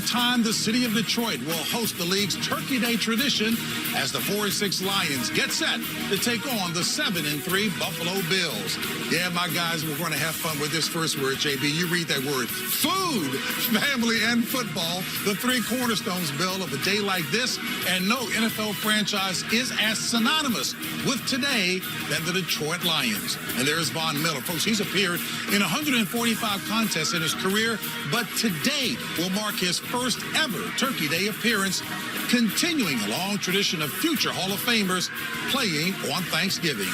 time, the city of Detroit will host the league's Turkey Day tradition as the 4-6 Lions get set to take on the 7-3 Buffalo Bills. Yeah, my guys, we're going to have fun with this first word, JB. You read that word. Food, family, and football, the three cornerstones, Bill, of a day like this. And no NFL franchise is as synonymous with today than the Detroit Lions. And there's Von Miller. Folks, he's appeared in 145 contests in his career, but today will mark his first ever Turkey Day appearance, continuing a long tradition of future Hall of Famers playing on Thanksgiving.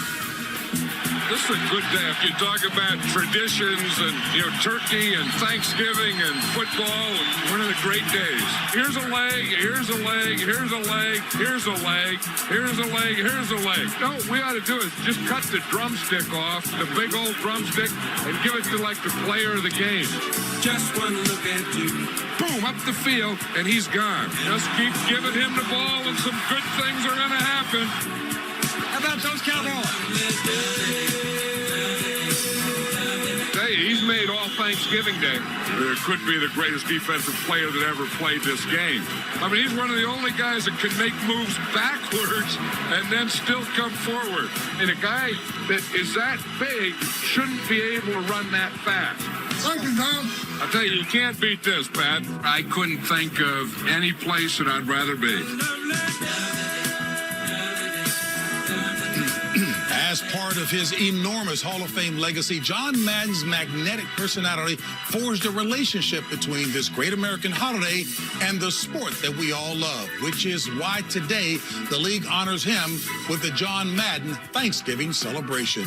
This is a good day. If you talk about traditions and, turkey and Thanksgiving and football, one of the great days. Here's a leg, here's a leg, here's a leg, here's a leg, here's a leg, here's a leg. No, what we ought to do is just cut the drumstick off, the big old drumstick, and give it to, like, the player of the game. Just one look at you. Boom, up the field, and he's gone. Just keep giving him the ball, and some good things are going to happen. How about those Cowboys? Hey, he's made all Thanksgiving Day. It could be the greatest defensive player that ever played this game. I mean, he's one of the only guys that can make moves backwards and then still come forward. And a guy that is that big shouldn't be able to run that fast. Thank you, Tom. I tell you can't beat this, Pat. I couldn't think of any place that I'd rather be. As part of his enormous Hall of Fame legacy, John Madden's magnetic personality forged a relationship between this great American holiday and the sport that we all love, which is why today the league honors him with the John Madden Thanksgiving celebration.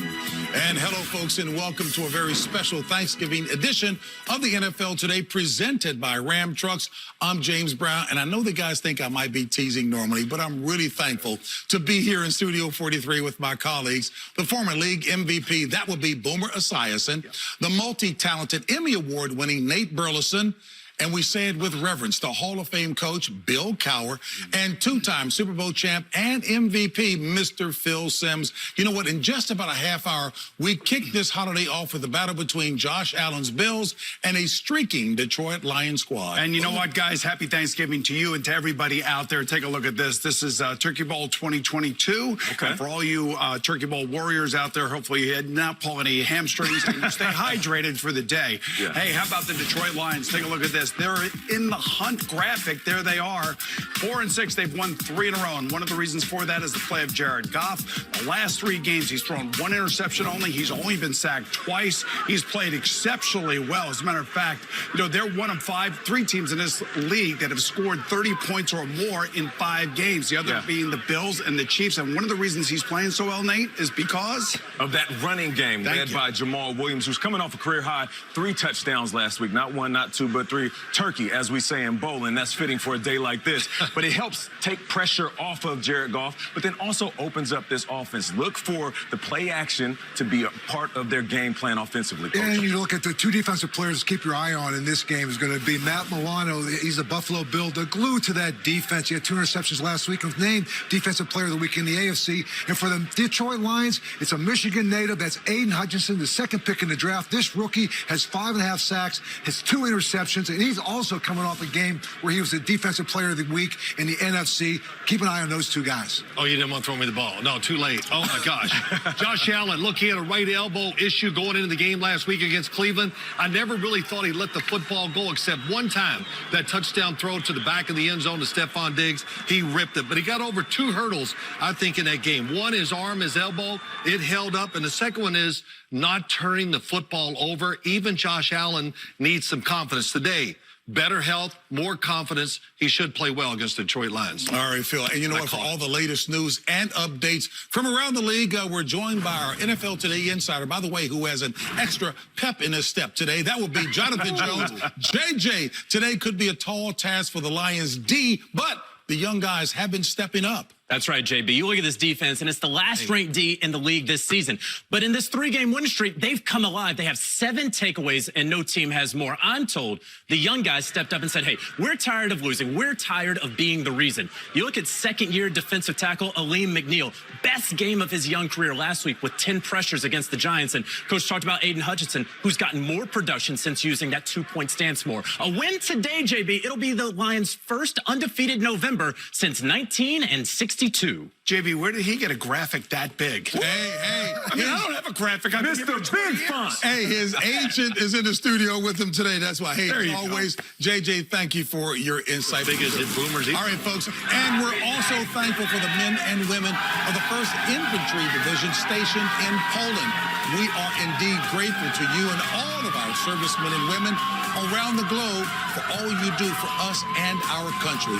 And hello, folks, and welcome to a very special Thanksgiving edition of the NFL Today presented by Ram Trucks. I'm James Brown, and I know the guys think I might be teasing normally, but I'm really thankful to be here in Studio 43 with my colleagues. The former league MVP, that would be Boomer Esiason, the multi-talented Emmy Award-winning Nate Burleson, and we say it with reverence, the Hall of Fame coach, Bill Cowher, and two-time Super Bowl champ and MVP, Mr. Phil Simms. You know what? In just about a half hour, we kick this holiday off with a battle between Josh Allen's Bills and a streaking Detroit Lions squad. And you know what, guys? Happy Thanksgiving to you and to everybody out there. Take a look at this. This is Turkey Bowl 2022. Okay. And for all you Turkey Bowl warriors out there, hopefully you had not pull any hamstrings and stay hydrated for the day. Yeah. Hey, how about the Detroit Lions? Take a look at this. They're in the hunt graphic. There they are. 4-6. They've won 3 in a row. And one of the reasons for that is the play of Jared Goff. The last 3 games, he's thrown 1 interception only. He's only been sacked twice. He's played exceptionally well. As a matter of fact, they're 1 of 5, 3 teams in this league that have scored 30 points or more in 5 games. The other being the Bills and the Chiefs. And one of the reasons he's playing so well, Nate, is because of that running game led by Jamal Williams, who's coming off a career high 3 touchdowns last week. Not 1, not 2, but 3. Turkey, as we say in bowling. That's fitting for a day like this. But it helps take pressure off of Jared Goff, but then also opens up this offense. Look for the play action to be a part of their game plan offensively, Coach. And you look at the 2 defensive players to keep your eye on in this game is going to be Matt Milano. He's a Buffalo Bill, the glue to that defense. He had 2 interceptions last week. Was named Defensive Player of the Week in the AFC. And for the Detroit Lions, it's a Michigan native. That's Aiden Hutchinson, the 2nd pick in the draft. This rookie has 5.5 sacks, has 2 interceptions, and he's also coming off a game where he was the Defensive Player of the Week in the NFC. Keep an eye on those 2 guys. Oh, you didn't want to throw me the ball. No, too late. Oh, my gosh. Josh Allen, look, he had a right elbow issue going into the game last week against Cleveland. I never really thought he let the football go except one time. That touchdown throw to the back of the end zone to Stephon Diggs, he ripped it. But he got over 2 hurdles, I think, in that game. One, his arm, his elbow, it held up. And the second one is not turning the football over. Even Josh Allen needs some confidence today. Better health, more confidence. He should play well against the Detroit Lions. All right, Phil. And you know what? For all the latest news and updates from around the league, we're joined by our NFL Today insider, by the way, who has an extra pep in his step today. That would be Jonathan Jones. JJ, today could be a tall task for the Lions D, but the young guys have been stepping up. That's right, JB. You look at this defense, and it's the last-ranked D in the league this season. But in this 3-game win streak, they've come alive. They have 7 takeaways, and no team has more. I'm told the young guys stepped up and said, hey, we're tired of losing. We're tired of being the reason. You look at second-year defensive tackle Aleem McNeil. Best game of his young career last week with 10 pressures against the Giants. And Coach talked about Aiden Hutchinson, who's gotten more production since using that 2-point stance more. A win today, JB. It'll be the Lions' first undefeated November since 1962. JB, where did he get a graphic that big? Hey. I mean, I don't have a graphic. I've Mr. Big Font. Hey, his agent is in the studio with him today. That's why. Hey, as always, JJ, thank you for your insight. Big as it boomers. All right, folks. And we're also thankful for the men and women of the 1st Infantry Division stationed in Poland. We are indeed grateful to you and all of our servicemen and women around the globe for all you do for us and our country.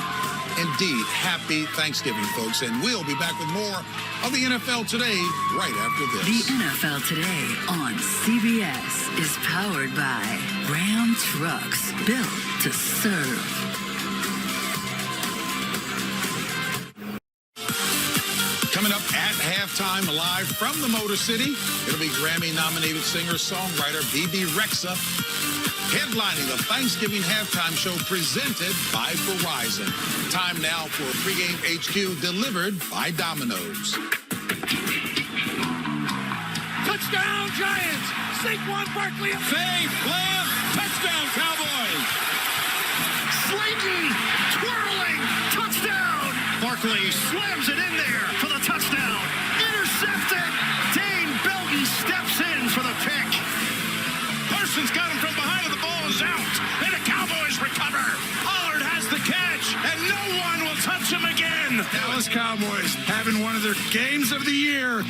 Indeed, happy Thanksgiving, folks. And we'll be back with more of the NFL Today right after this. The NFL Today on CBS is powered by Ram Trucks, built to serve. Coming up at halftime, live from the Motor City, it'll be Grammy-nominated singer-songwriter BB Rexha headlining the Thanksgiving halftime show presented by Verizon. Time now for Pregame HQ delivered by Domino's. Touchdown, Giants! Saquon Barkley. Fade, Lamb, touchdown, Cowboys! Slayton twirling, touchdown. Barkley slams it in there for the touchdown. Intercepted. Dane Belton steps in for the pick. Parsons got him from behind, and the ball is out. And the Cowboys recover. Pollard has the catch, and no one will touch him again. Dallas Cowboys having one of their games of the year.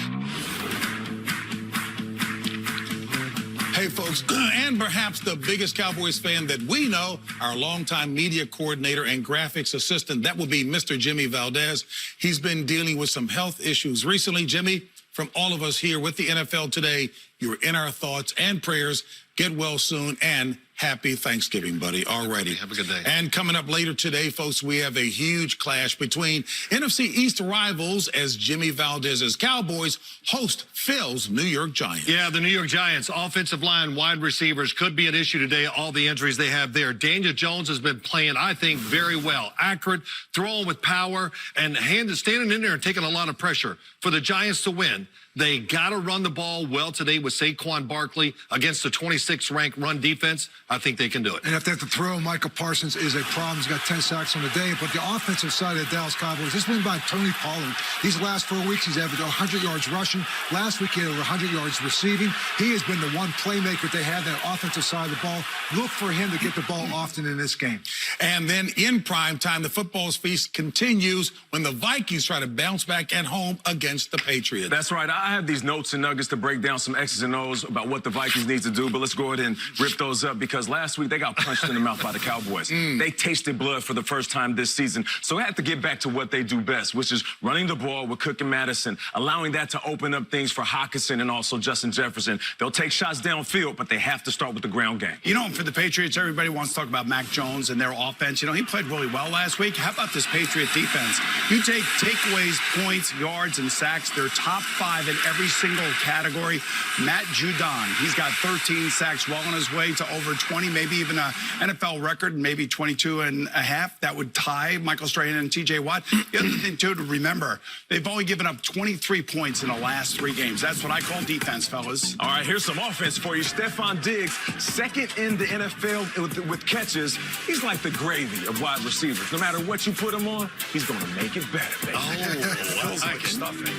Hey, folks, and perhaps the biggest Cowboys fan that we know, our longtime media coordinator and graphics assistant, that will be Mr. Jimmy Valdez. He's been dealing with some health issues recently. Jimmy, from all of us here with the NFL Today, you're in our thoughts and prayers. Get well soon, and happy Thanksgiving, buddy, already. Have a good day. And coming up later today, folks, we have a huge clash between NFC East rivals as Jimmy Valdez's Cowboys host Phil's New York Giants. Yeah, the New York Giants offensive line, wide receivers could be an issue today. All the injuries they have there. Daniel Jones has been playing, I think, very well. Accurate, throwing with power, and standing in there and taking a lot of pressure. For the Giants to win, they got to run the ball well today with Saquon Barkley against the 26th ranked run defense. I think they can do it. And if they have to throw, Michael Parsons is a problem. He's got 10 sacks on the day. But the offensive side of the Dallas Cowboys, this win by Tony Pollard. These last 4 weeks, he's averaged 100 yards rushing. Last week, he had over 100 yards receiving. He has been the one playmaker they have, that offensive side of the ball. Look for him to get the ball often in this game. And then in prime time, the football's feast continues when the Vikings try to bounce back at home against the Patriots. That's right. I have these notes and nuggets to break down some X's and O's about what the Vikings need to do, but let's go ahead and rip those up because last week they got punched in the mouth by the Cowboys. They tasted blood for the first time this season, so they have to get back to what they do best, which is running the ball with Cook and Madison, allowing that to open up things for Hockenson and also Justin Jefferson. They'll take shots downfield, but they have to start with the ground game. You know, for the Patriots, everybody wants to talk about Mac Jones and their offense. You know, he played really well last week. How about this Patriot defense? You take takeaways, points, yards, and sacks. They're top 5 in every single category. Matt Judon, he's got 13 sacks, well on his way to over 20, maybe even a NFL record, maybe 22 and a half. That would tie Michael Strahan and TJ Watt. The other thing, too, to remember, they've only given up 23 points in the last 3 games. That's what I call defense, fellas. All right, here's some offense for you. Stephon Diggs, second in the NFL with catches. He's like the gravy of wide receivers. No matter what you put him on, he's going to make it better, baby. That's like stuffing.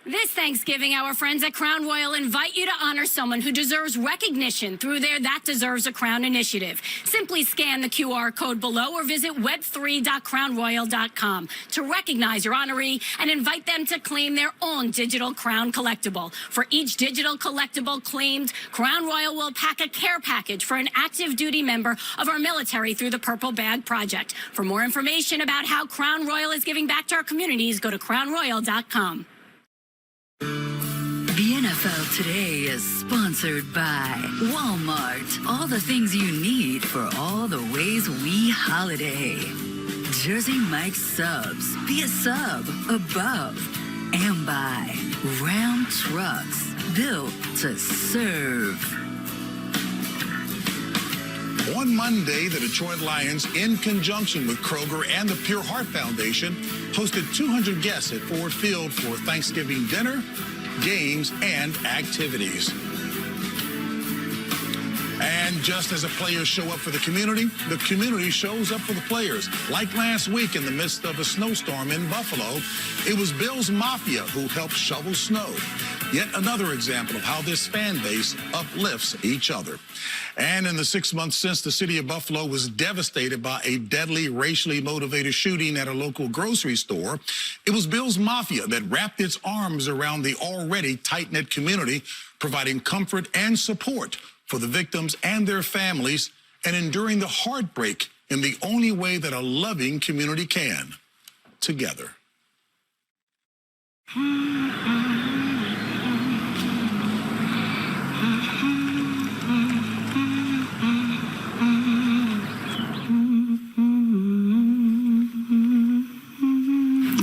This Thanksgiving, our friends at Crown Royal invite you to honor someone who deserves recognition through their That Deserves a Crown initiative. Simply scan the QR code below or visit web3.crownroyal.com to recognize your honoree and invite them to claim their own digital crown collectible. For each digital collectible claimed, Crown Royal will pack a care package for an active duty member of our military through the Purple Bag Project. For more information about how Crown Royal is giving back to our communities, go to crownroyal.com. The NFL Today is sponsored by Walmart. All the things you need for all the ways we holiday. Jersey Mike's Subs. Be a sub above. And by Round Trucks, built to serve. On Monday, the Detroit Lions, in conjunction with Kroger and the Pure Heart Foundation, hosted 200 guests at Ford Field for Thanksgiving dinner, games, and activities. And just as the players show up for the community shows up for the players. Like last week in the midst of a snowstorm in Buffalo, it was Bills Mafia who helped shovel snow. Yet another example of how this fan base uplifts each other. And in the 6 months since the city of Buffalo was devastated by a deadly, racially motivated shooting at a local grocery store, it was Bills Mafia that wrapped its arms around the already tight-knit community, providing comfort and support for the victims and their families, and enduring the heartbreak in the only way that a loving community can, together.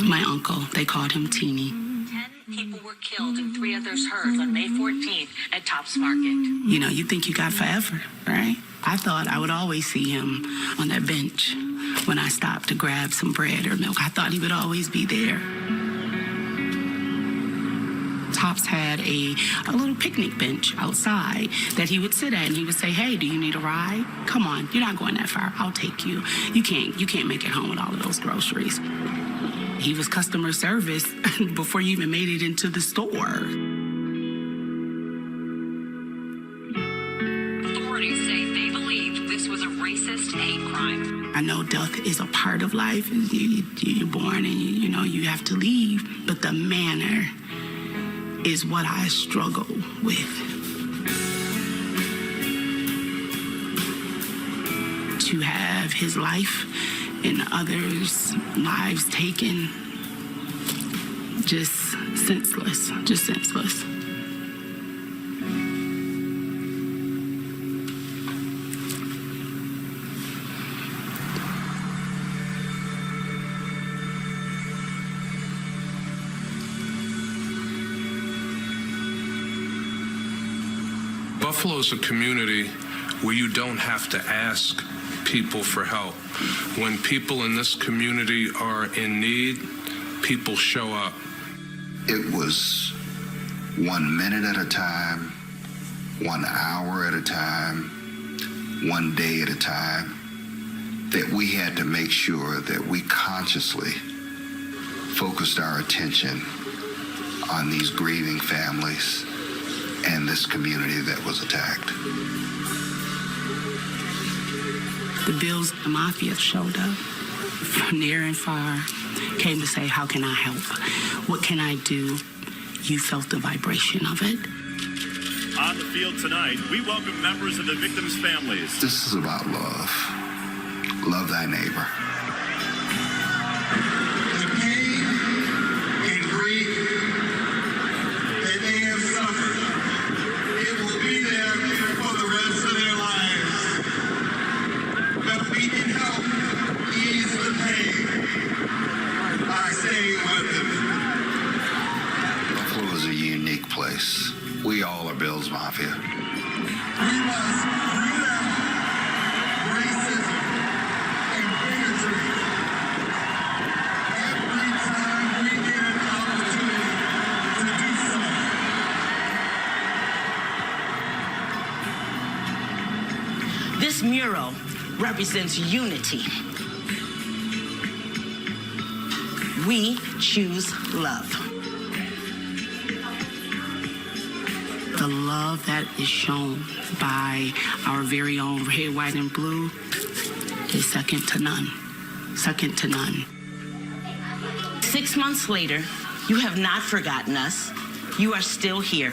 My uncle, they called him Teeny. 10 people were killed and 3 others hurt on May 14th at Tops Market. You know, you think you got forever, right? I thought I would always see him on that bench when I stopped to grab some bread or milk. I thought he would always be there. Tops had a little picnic bench outside that he would sit at, and he would say, "Hey, do you need a ride? Come on, you're not going that far. I'll take you. You can't make it home with all of those groceries." He was customer service before you even made it into the store. Authorities say they believed this was a racist hate crime. I know death is a part of life. You're born and you know you have to leave, but the manner is what I struggle with. To have his life and others' lives taken, just senseless, just senseless. Buffalo is a community where you don't have to ask people for help. When people in this community are in need, people show up. It was 1 minute at a time, 1 hour at a time, 1 day at a time, that we had to make sure that we consciously focused our attention on these grieving families and this community that was attacked. The Bills Mafia showed up from near and far, came to say, how can I help? What can I do? You felt the vibration of it. On the field tonight, we welcome members of the victims' families. This is about love. Love thy neighbor. The pain and grief that they have suffered, it will be there for the rest of their lives. But we can help ease the pain by staying with them. Buffalo is a unique place. We all are Bills Mafia. We must root out racism and bigotry every time we get an opportunity to do so. This mural represents unity. We choose love. The love that is shown by our very own red, white, and blue is second to none. Second to none. 6 months later, you have not forgotten us. You are still here.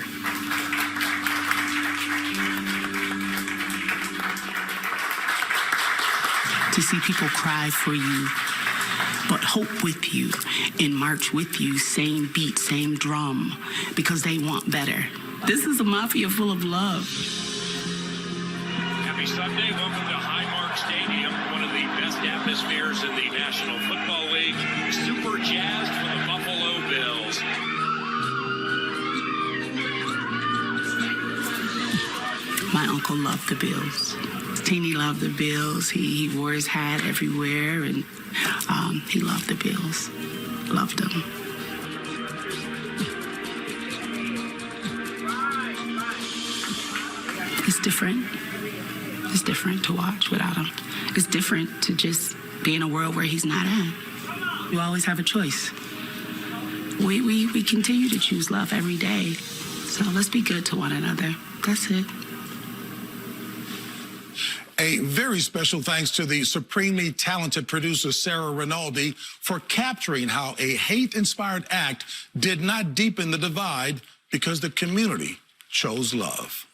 To see people cry for you, but hope with you and march with you, same beat, same drum, because they want better. This is a mafia full of love. Happy Sunday. Welcome to Highmark Stadium, one of the best best atmospheres in the National Football League. Super jazzed for the Buffalo Bills. My uncle loved the Bills. Teeny loved the Bills. He wore his hat everywhere, and he loved the Bills. Loved them. It's different. It's different to watch without him. It's different to just be in a world where he's not in. You always have a choice. We continue to choose love every day. So let's be good to one another. That's it. A very special thanks to the supremely talented producer, Sarah Rinaldi, for capturing how a hate-inspired act did not deepen the divide because the community chose love.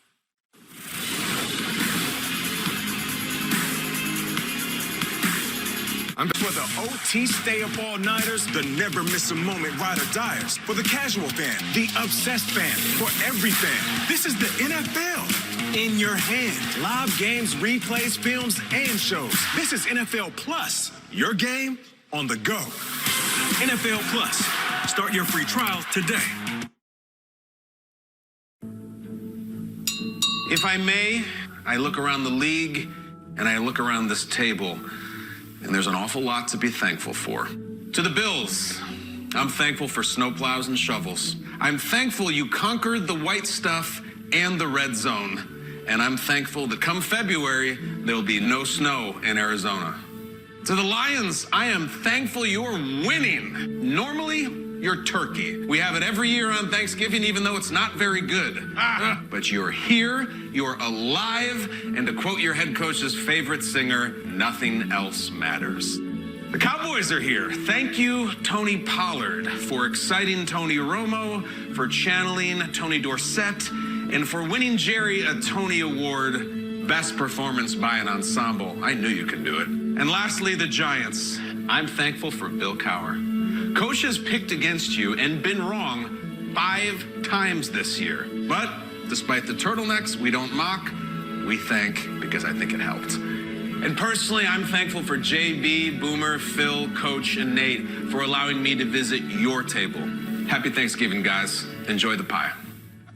For the OT stay-up all-nighters, the never-miss-a-moment ride-or-diers. For the casual fan, the obsessed fan, for every fan. This is the NFL in your hand. Live games, replays, films, and shows. This is NFL Plus, your game on the go. NFL Plus. Start your free trial today. If I may, I look around the league and I look around this table, and there's an awful lot to be thankful for. To the Bills, I'm thankful for snowplows and shovels. I'm thankful you conquered the white stuff and the red zone. And I'm thankful that come February, there'll be no snow in Arizona. To the Lions, I am thankful you're winning. Normally, you're turkey. We have it every year on Thanksgiving, even though it's not very good. But you're here, you're alive, and to quote your head coach's favorite singer, nothing else matters. The Cowboys are here. Thank you, Tony Pollard, for exciting Tony Romo, for channeling Tony Dorsett, and for winning Jerry a Tony Award, Best Performance by an Ensemble. I knew you could do it. And lastly, the Giants. I'm thankful for Bill Cowher. Coach has picked against you and been wrong 5 times this year. But despite the turtlenecks, we don't mock, we thank, because I think it helped. And personally, I'm thankful for JB, Boomer, Phil, Coach, and Nate for allowing me to visit your table. Happy Thanksgiving, guys. Enjoy the pie.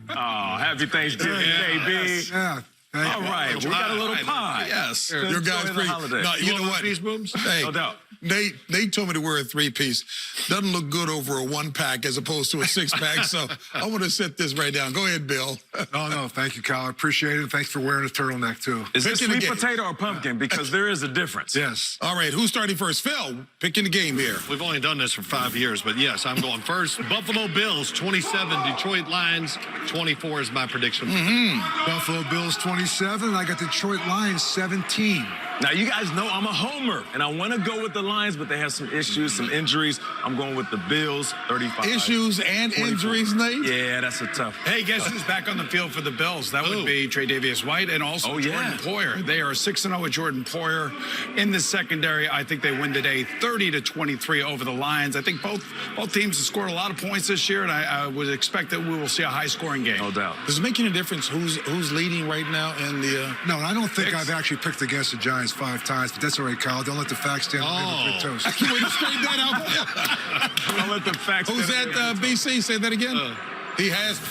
Oh, happy Thanksgiving, JB. Yeah. All right, we got a little pie. Yes. Your guys pretty. No, you know what? These booms? Hey, No doubt. They told me to wear a 3-piece. Doesn't look good over a 1-pack as opposed to a 6-pack. So I want to set this right down. Go ahead, Bill. No, thank you, Kyle. I appreciate it. Thanks for wearing a turtleneck, too. Is this Picking the sweet game. potato or pumpkin? Because there is a difference. Yes. All right, who's starting first? Phil, picking the game here. We've only done this for 5 years, but yes, I'm going first. Buffalo Bills, 27. Detroit Lions, 24 is my prediction. Buffalo Bills 27. I got Detroit Lions 17. Now, you guys know I'm a homer, and I want to go with the Lions, but they have some issues, some injuries. I'm going with the Bills, 35. Issues and 24. injuries, Nate? Yeah, that's a tough. Hey, guess who's back on the field for the Bills? That would be Tre'Davious White and also Jordan Poyer. They are 6-0 with Jordan Poyer in the secondary. I think they win today 30-23 over the Lions. I think both teams have scored a lot of points this year, and I would expect that we will see a high-scoring game. No doubt. Does it make any difference who's leading right now in the... No, I don't think I've actually picked against the Giants 5 times, but that's all right, Kyle. Don't let the facts stand on the toast. I can't wait to straighten that out. Don't let the facts... Who's that, BC? Say that again. He has.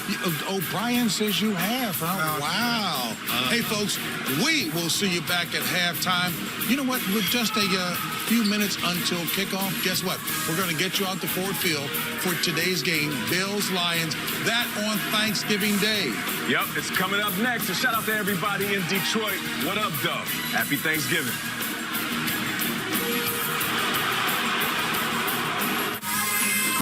O'Brien says you have, huh? Wow. Hey, folks, we will see you back at halftime. You know what? With just a few minutes until kickoff, guess what? We're going to get you out to Ford Field for today's game, Bills-Lions. That on Thanksgiving Day. Yep, it's coming up next. A shout out to everybody in Detroit. What up, Dub? Happy Thanksgiving.